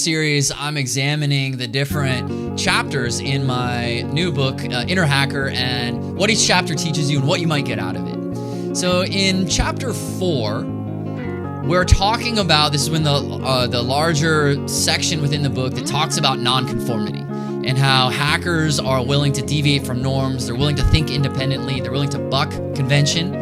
series, I'm examining the different chapters in my new book, Inner Hacker, and what each chapter teaches you and what you might get out of it. So in chapter 4, we're talking about, this is when the larger section within the book that talks about non-conformity and how hackers are willing to deviate from norms, they're willing to think independently, they're willing to buck convention.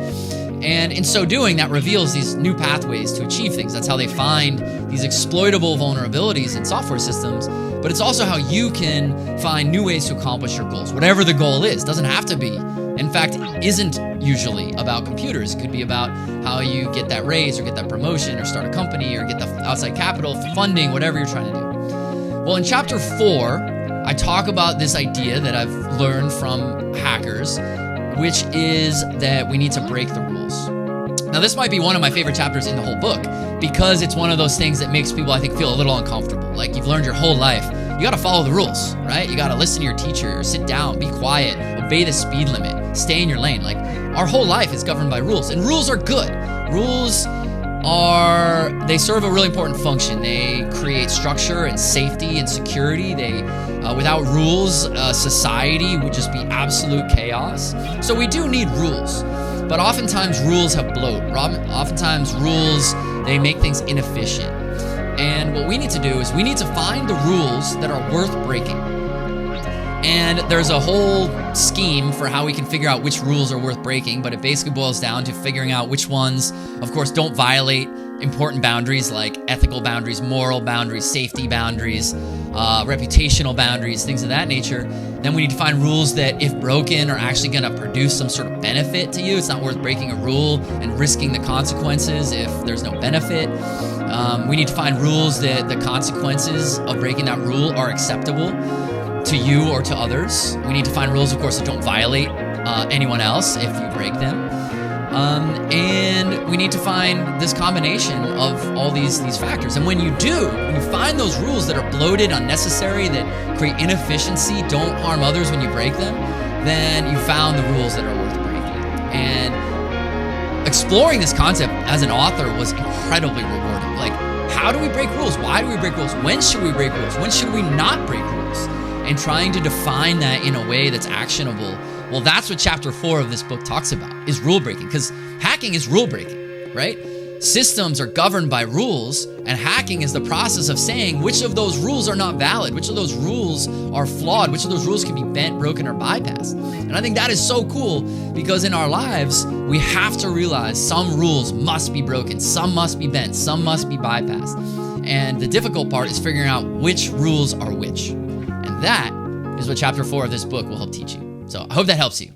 And in so doing, that reveals these new pathways to achieve things. That's how they find these exploitable vulnerabilities in software systems. But it's also how you can find new ways to accomplish your goals, whatever the goal is. Doesn't have to be. In fact, it isn't usually about computers. It could be about how you get that raise or get that promotion or start a company or get the outside capital for funding, whatever you're trying to do. Well, in chapter 4, I talk about this idea that I've learned from hackers, which is that we need to break the rules. Now, this might be one of my favorite chapters in the whole book because it's one of those things that makes people, I think, feel a little uncomfortable. Like, you've learned your whole life, you got to follow the rules, right? You got to listen to your teacher, sit down, be quiet, obey the speed limit, stay in your lane. Like, our whole life is governed by rules, and rules are good. Rules they serve a really important function. They create structure and safety and security. Without rules, society would just be absolute chaos. So we do need rules, but oftentimes rules have bloat. Oftentimes rules, they make things inefficient. And what we need to do is we need to find the rules that are worth breaking. And there's a whole scheme for how we can figure out which rules are worth breaking, but it basically boils down to figuring out which ones, of course, don't violate important boundaries like ethical boundaries, moral boundaries, safety boundaries, reputational boundaries, things of that nature. Then we need to find rules that, if broken, are actually going to produce some sort of benefit to you. It's not worth breaking a rule and risking the consequences if there's no benefit. We need to find rules that the consequences of breaking that rule are acceptable to you or to others. We need to find rules, of course, that don't violate anyone else if you break them. And we need to find this combination of all these factors. And when you find those rules that are bloated, unnecessary, that create inefficiency, don't harm others when you break them, then you found the rules that are worth breaking. And exploring this concept as an author was incredibly rewarding. Like, how do we break rules? Why do we break rules? When should we break rules? When should we not break rules? And trying to define that in a way that's actionable. Well, that's what chapter 4 of this book talks about, is rule breaking, because hacking is rule breaking, right? Systems are governed by rules, and hacking is the process of saying which of those rules are not valid, which of those rules are flawed, which of those rules can be bent, broken, or bypassed. And I think that is so cool, because in our lives, we have to realize some rules must be broken, some must be bent, some must be bypassed. And the difficult part is figuring out which rules are which. And that is what chapter 4 of this book will help teach you. So I hope that helps you.